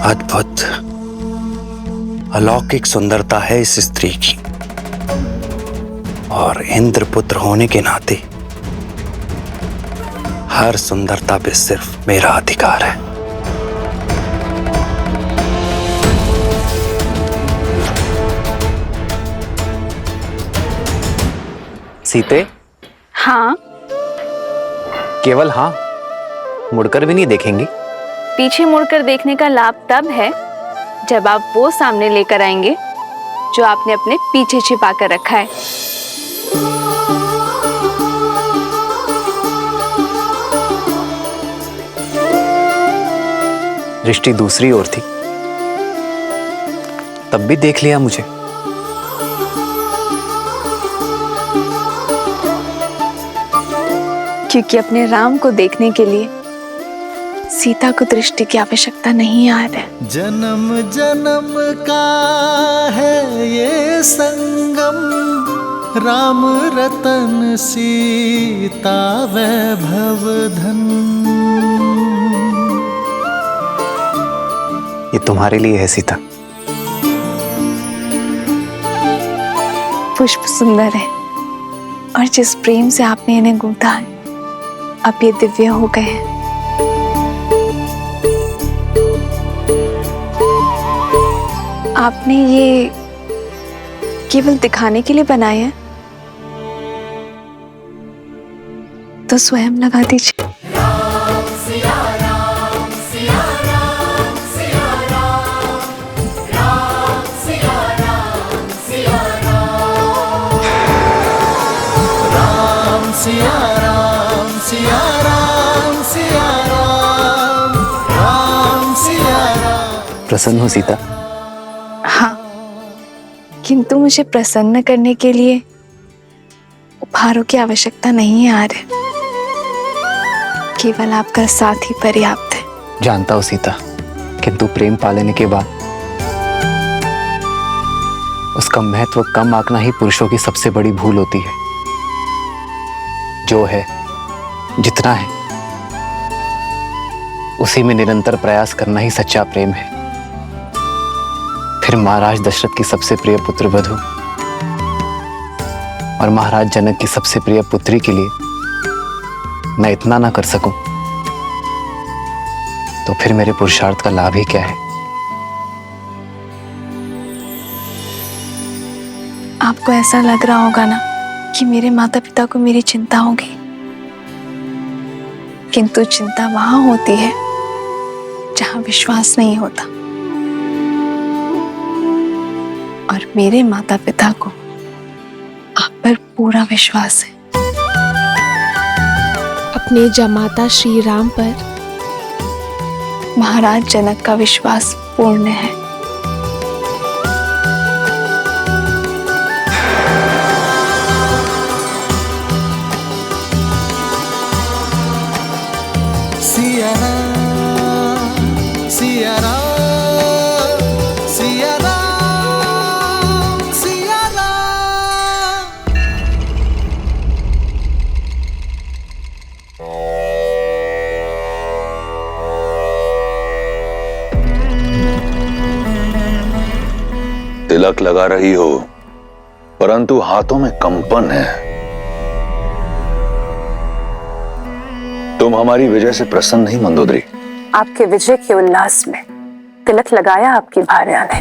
अद्भुत अलौकिक सुंदरता है इस स्त्री की, और इंद्रपुत्र होने के नाते हर सुंदरता पे सिर्फ मेरा अधिकार है। सीते? हाँ। केवल हाँ, मुड़कर भी नहीं देखेंगी? पीछे मुड़कर देखने का लाभ तब है जब आप वो सामने लेकर आएंगे जो आपने अपने पीछे छिपा कर रखा है। दृष्टि दूसरी ओर थी, तब भी देख लिया मुझे। क्योंकि अपने राम को देखने के लिए सीता को दृष्टि की आवश्यकता नहीं आ रहा है। जन्म जन्म का है ये संगम, राम रतन सीता वैभव धन। ये तुम्हारे लिए है सीता। पुष्प सुंदर है, और जिस प्रेम से आपने इन्हें गूंथा है, अब ये दिव्य हो गए हैं। आपने ये केवल दिखाने के लिए बनाए हैं, तो स्वयं लगा दीजिए। सिया राम सिया राम सिया राम, राम सिया राम। प्रसन्न हो सीता? हाँ, किंतु मुझे प्रसन्न करने के लिए उपहारों की आवश्यकता नहीं है आर्य। केवल आपका साथ ही पर्याप्त है। जानता हूं सीता, किंतु प्रेम पालेने के बाद उसका महत्व कम आंकना ही पुरुषों की सबसे बड़ी भूल होती है। जो है, जितना है, उसी में निरंतर प्रयास करना ही सच्चा प्रेम है। फिर महाराज दशरथ की सबसे प्रिय पुत्र वधु और महाराज जनक की सबसे प्रिय पुत्री के लिए मैं इतना ना कर सकूं, तो फिर मेरे पुरुषार्थ का लाभ ही क्या है? आपको ऐसा लग रहा होगा ना कि मेरे माता पिता को मेरी चिंता होगी, किंतु चिंता वहां होती है जहां विश्वास नहीं होता, और मेरे माता पिता को आप पर पूरा विश्वास है। अपने जमाता श्री राम पर महाराज जनक का विश्वास पूर्ण है। सिया राम सिया राम सिया राम सिया राम। तिलक लगा रही हो, परंतु हाथों में कंपन है। तुम हमारी विजय से प्रसन्न नहीं मंदोदरी? आपके विजय के उल्लास में तिलक लगाया आपकी भार्या ने,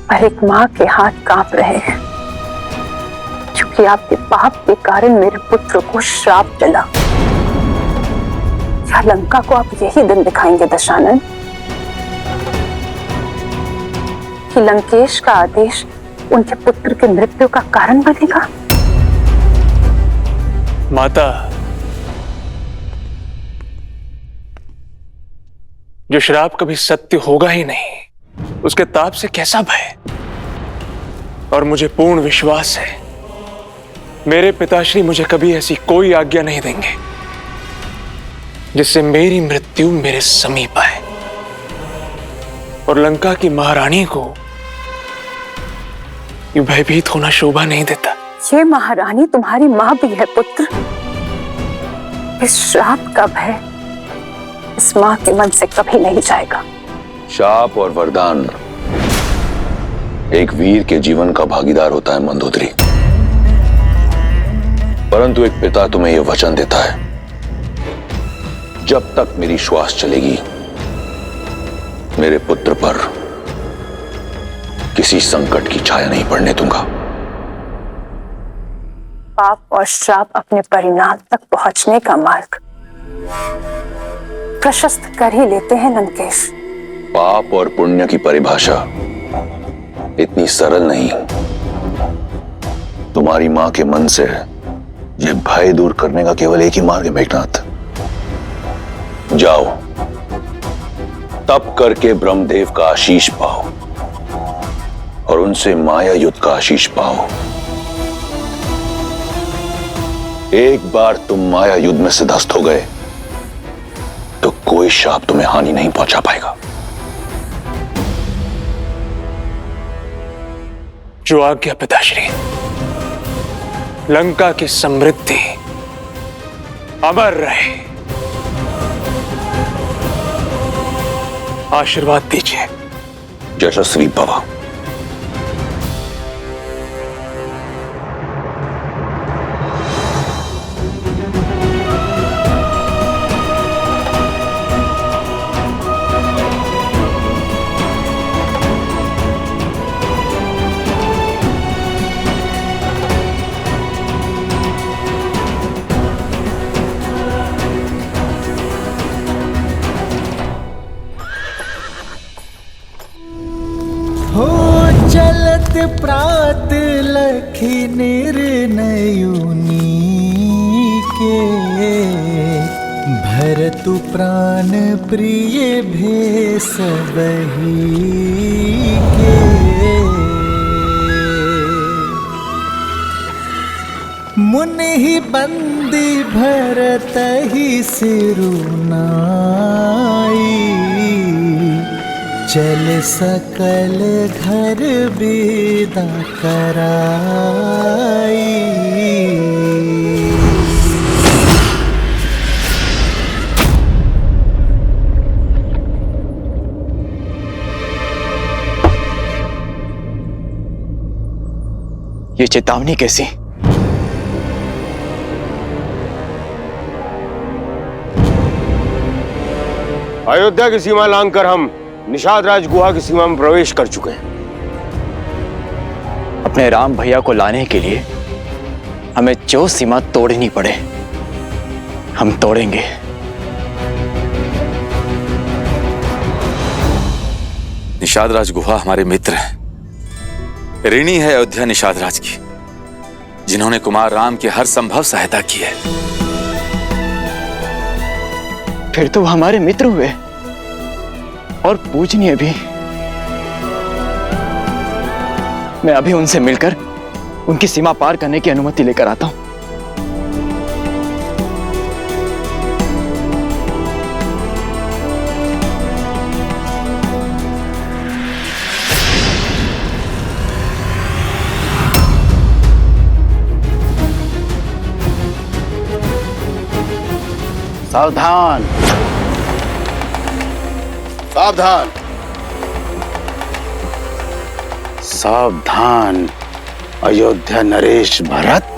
पर एक मां के हाथ कांप रहे हैं, क्योंकि आपके पाप के कारण मेरे पुत्र को श्राप चला। क्या लंका को आप यही दिन दिखाएंगे दशानन, कि लंकेश का आदेश उनके पुत्र की मृत्यु का कारण बनेगा? माता, जो श्राप कभी सत्य होगा ही नहीं, उसके ताप से कैसा भय? और मुझे पूर्ण विश्वास है मेरे पिताश्री मुझे कभी ऐसी कोई आज्ञा नहीं देंगे जिससे मेरी मृत्यु मेरे समीप आए, और लंका की महारानी को ये भयभीत होना शोभा नहीं देता। ये महारानी तुम्हारी मां भी है पुत्र। इस श्राप का भय इस मां के मन से कभी नहीं जाएगा। शाप और वरदान एक वीर के जीवन का भागीदार होता है मंदोदरी, परंतु एक पिता तुम्हें यह वचन देता है, जब तक मेरी श्वास चलेगी मेरे पुत्र पर किसी संकट की छाया नहीं पड़ने दूंगा। पाप और श्राप अपने परिणाम तक पहुंचने का मार्ग प्रशस्त कर ही लेते हैं लंकेश। पाप और पुण्य की परिभाषा इतनी सरल नहीं। तुम्हारी मां के मन से यह भय दूर करने का केवल एक ही मार्ग है मेघनाथ। जाओ, तप करके ब्रह्मदेव का आशीष पाओ और उनसे माया युद्ध का आशीष पाओ। एक बार तुम माया युद्ध में सिद्धस्त हो गए तो कोई शाप तुम्हें हानि नहीं पहुंचा पाएगा। जो आज्ञा पिताश्री। लंका की समृद्धि अमर रहे। आशीर्वाद दीजिए। यशस्वी भव। हो चलत प्रात लखी निर्णयुनी के, भरतु प्राण प्रिय भेष बही के। मुनि ही बंदी भरत ही सिरुनाई, चल सकल घर विदा कराई। ये चेतावनी कैसी? अयोध्या की सीमा लांघकर हम निषाद राज गुहा की सीमा में प्रवेश कर चुके हैं। अपने राम भैया को लाने के लिए हमें जो सीमा तोड़नी पड़े हम तोड़ेंगे। निषाद राज गुहा हमारे मित्र हैं। ऋणी है अयोध्या निषाद राज की, जिन्होंने कुमार राम की हर संभव सहायता की है। फिर तो वो हमारे मित्र हुए और पूजनीय भी। मैं अभी उनसे मिलकर उनकी सीमा पार करने की अनुमति लेकर आता हूं। सावधान, सावधान, सावधान अयोध्या नरेश भरत।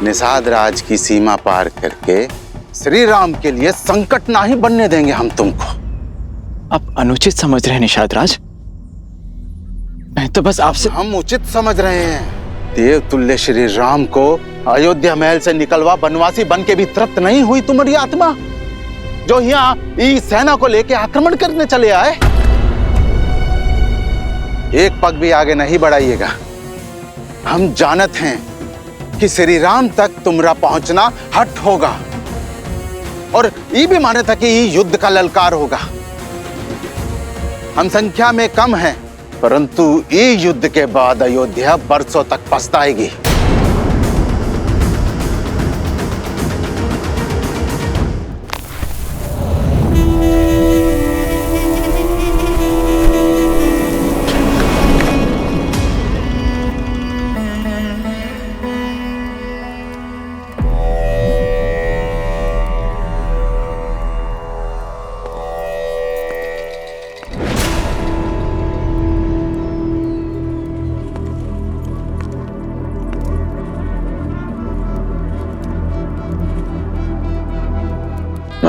निषाद राज की सीमा पार करके श्री राम के लिए संकट ना ही बनने देंगे हम तुमको। आप अनुचित समझ रहे हैं निषाद राज। मैं तो बस आपसे। हम उचित समझ रहे हैं। देव तुल्य श्री राम को अयोध्या महल से निकलवा बनवासी बन के भी तृप्त नहीं हुई तुम्हारी आत्मा, जो यहाँ इस सेना को लेके आक्रमण करने चले आए। एक पग भी आगे नहीं बढ़ाइएगा। हम जानत हैं कि श्री राम तक तुम्हारा पहुंचना हट होगा और ये भी माने था कि ये युद्ध का ललकार होगा। हम संख्या में कम हैं, परंतु ये युद्ध के बाद अयोध्या बरसों तक पछताएगी।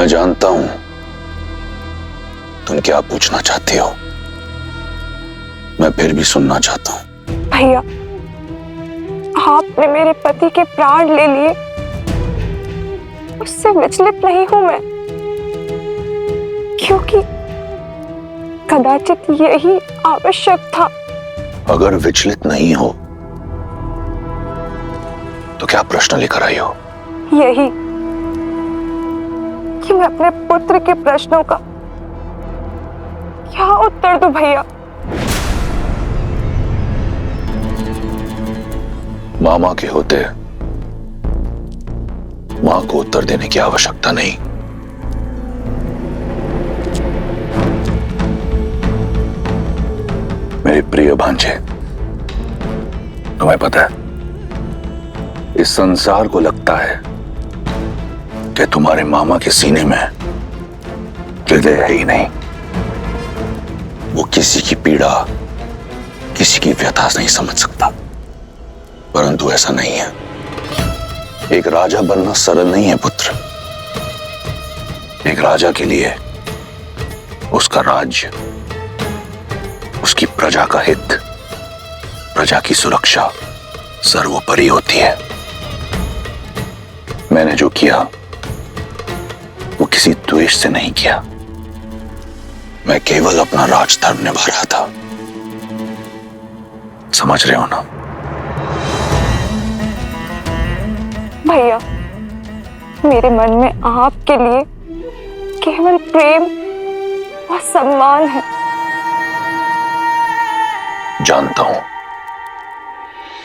मैं जानता हूं तुम क्या पूछना चाहती हो। मैं फिर भी सुनना चाहता हूं। भैया, आपने मेरे पति के प्राण ले लिए, उससे विचलित नहीं हूं मैं, क्योंकि कदाचित यही आवश्यक था। अगर विचलित नहीं हो तो क्या प्रश्न लेकर आई हो? यही कि मैं अपने पुत्र के प्रश्नों का क्या उत्तर दूं भैया। मामा के होते मां को उत्तर देने की आवश्यकता नहीं। मेरे प्रिय भांजे, तुम्हें पता है इस संसार को लगता है कि तुम्हारे मामा के सीने में हृदय है ही नहीं। वो किसी की पीड़ा, किसी की व्यथा नहीं समझ सकता, परंतु ऐसा नहीं है। एक राजा बनना सरल नहीं है पुत्र। एक राजा के लिए उसका राज्य, उसकी प्रजा का हित, प्रजा की सुरक्षा सर्वोपरि होती है। मैंने जो किया वो किसी द्वेष से नहीं किया। मैं केवल अपना राजधर्म निभा रहा था। समझ रहे हो ना? भैया, मेरे मन में आपके लिए केवल प्रेम और सम्मान है। जानता हूं,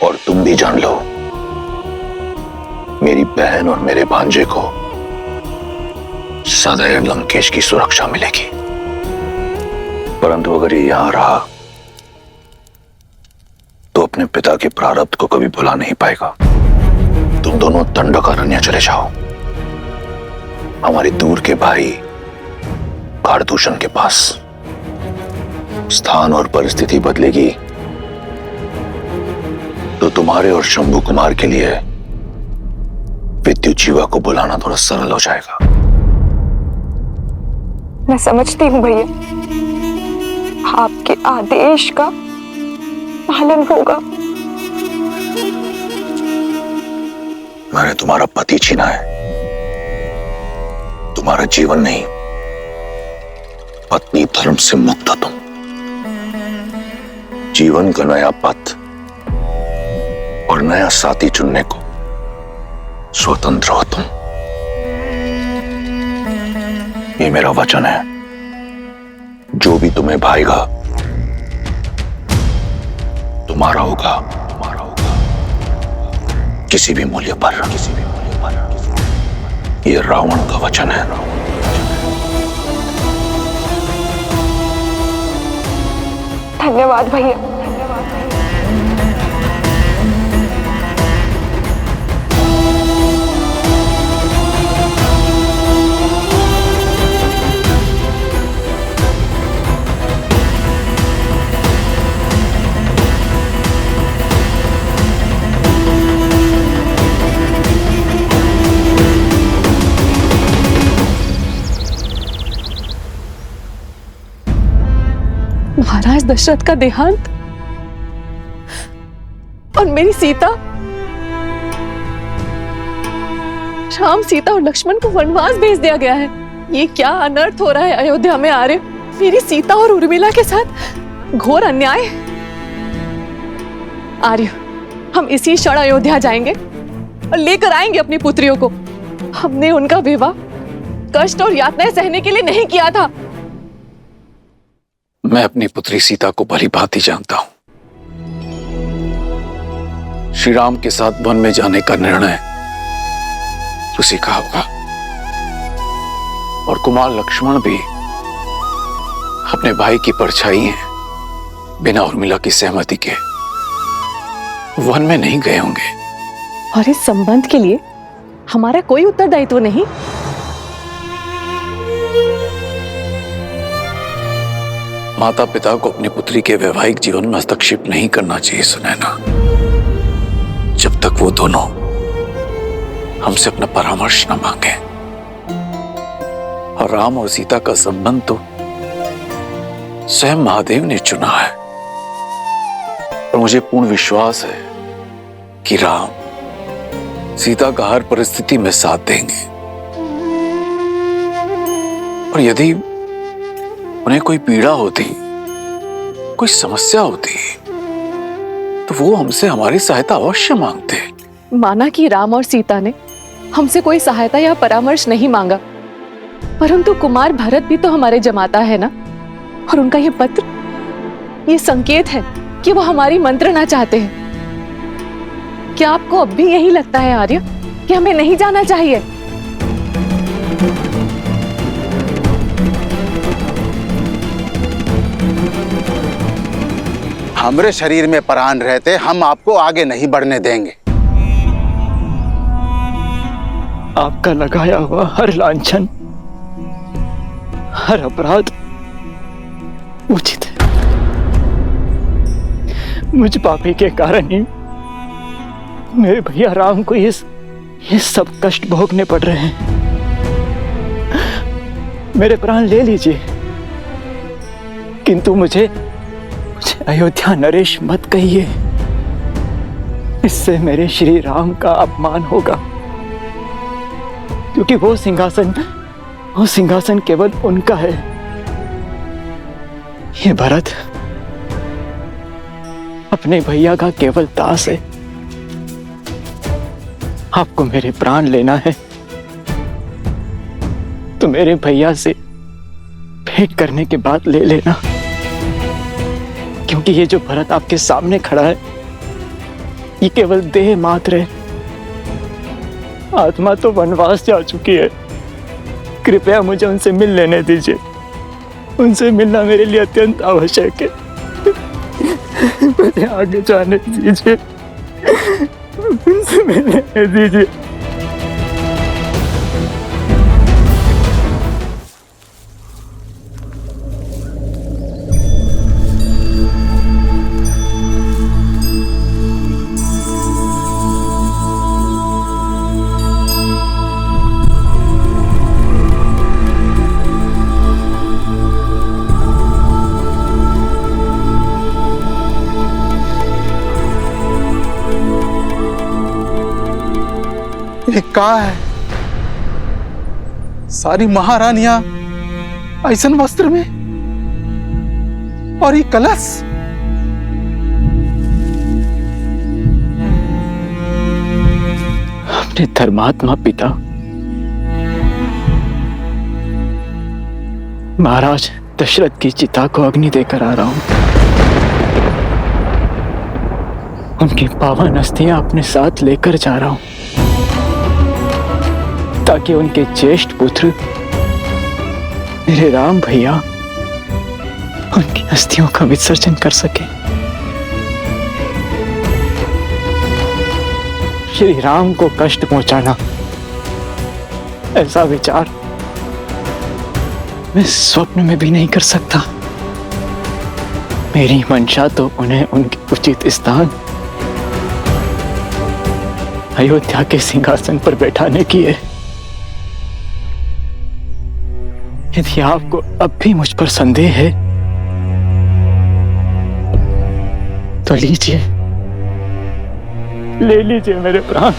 और तुम भी जान लो। मेरी बहन और मेरे भांजे को सदैव लंकेश की सुरक्षा मिलेगी, परंतु अगर ये यहां रहा तो अपने पिता के प्रारब्ध को कभी भुला नहीं पाएगा। तुम दोनों दंडकारण्य चले जाओ, हमारे दूर के भाई कारदूषण के पास। स्थान और परिस्थिति बदलेगी तो तुम्हारे और शंभू कुमार के लिए विद्युत जीवा को बुलाना थोड़ा सरल हो जाएगा। मैं समझती हूँ भैया, आपके आदेश का पालन होगा। मैंने तुम्हारा पति छीना है, तुम्हारा जीवन नहीं। पत्नी धर्म से मुक्त हो तुम। जीवन का नया पथ और नया साथी चुनने को स्वतंत्र हो तुम। ये मेरा वचन है, जो भी तुम्हें भाएगा तुम्हारा होगा, तुम्हारा होगा, किसी भी मूल्य पर, किसी भी मूल्य पर। ये रावण का वचन है। धन्यवाद भैया। महाराज दशरथ का देहांत और मेरी सीता, राम, सीता और लक्ष्मण को वनवास भेज दिया गया है। ये क्या अनर्थ हो रहा है अयोध्या में आर्य? मेरी सीता और उर्मिला के साथ घोर अन्याय। आर्य, हम इसी क्षण अयोध्या जाएंगे और लेकर आएंगे अपनी पुत्रियों को। हमने उनका विवाह कष्ट और यातनाएं सहने के लिए नहीं किया था। मैं अपनी पुत्री सीता को भली भांति जानता हूं। श्री राम के साथ वन में जाने का निर्णय उसी का होगा, और कुमार लक्ष्मण भी अपने भाई की परछाई हैं, बिना उर्मिला की सहमति के वन में नहीं गए होंगे। और इस संबंध के लिए हमारा कोई उत्तरदायित्व नहीं। माता पिता को अपनी पुत्री के वैवाहिक जीवन में हस्तक्षेप नहीं करना चाहिए सुनैना, जब तक वो दोनों हमसे अपना परामर्श न मांगे। और राम और सीता का संबंध तो स्वयं महादेव ने चुना है। और मुझे पूर्ण विश्वास है कि राम सीता का हर परिस्थिति में साथ देंगे। और यदि उन्हें कोई पीड़ा होती, कोई समस्या होती, तो वो हमसे हमारी सहायता अवश्य मांगते। माना कि राम और सीता ने हमसे कोई सहायता या परामर्श नहीं मांगा, परंतु कुमार भरत भी तो हमारे जमाता है ना। और उनका ये पत्र, ये संकेत है कि वो हमारी मंत्रणा चाहते हैं। क्या आपको अब भी यही लगता है आर्य कि हमें नहीं जाना चाहिए? हमारे शरीर में प्राण रहते हम आपको आगे नहीं बढ़ने देंगे। आपका लगाया हुआ हर लांछन, हर अपराध उचित है। मुझ पापी के कारण ही मेरे भैया राम को ये सब कष्ट भोगने पड़ रहे हैं। मेरे प्राण ले लीजिए, किंतु मुझे अयोध्या नरेश मत कहिए। इससे मेरे श्री राम का अपमान होगा, क्योंकि वो सिंहासन केवल उनका है। ये भरत अपने भैया का केवल दास है। आपको मेरे प्राण लेना है तो मेरे भैया से भेंट करने के बाद ले लेना, क्योंकि ये जो भरत आपके सामने खड़ा है ये केवल देह मात्र है। आत्मा तो वनवास जा चुकी है। कृपया मुझे उनसे मिल लेने दीजिए। उनसे मिलना मेरे लिए अत्यंत आवश्यक है। मुझे आगे जाने दीजिए, उनसे मिलने दीजिए। ये कहाँ है? सारी महारानियां ऐसन वस्त्र में, और ये कलश। अपने धर्मात्मा पिता महाराज दशरथ की चिता को अग्नि देकर आ रहा हूं। उनकी पावन अस्थियां अपने साथ लेकर जा रहा हूं, ताकि उनके ज्येष्ठ पुत्र मेरे राम भैया उनकी अस्थियों का विसर्जन कर सके। श्री राम को कष्ट पहुंचाना, ऐसा विचार मैं स्वप्न में भी नहीं कर सकता। मेरी मंशा तो उन्हें उनके उचित स्थान अयोध्या के सिंहासन पर बैठाने की है। यदि आपको अब भी मुझ पर संदेह है तो लीजिए, ले लीजिए मेरे प्राण।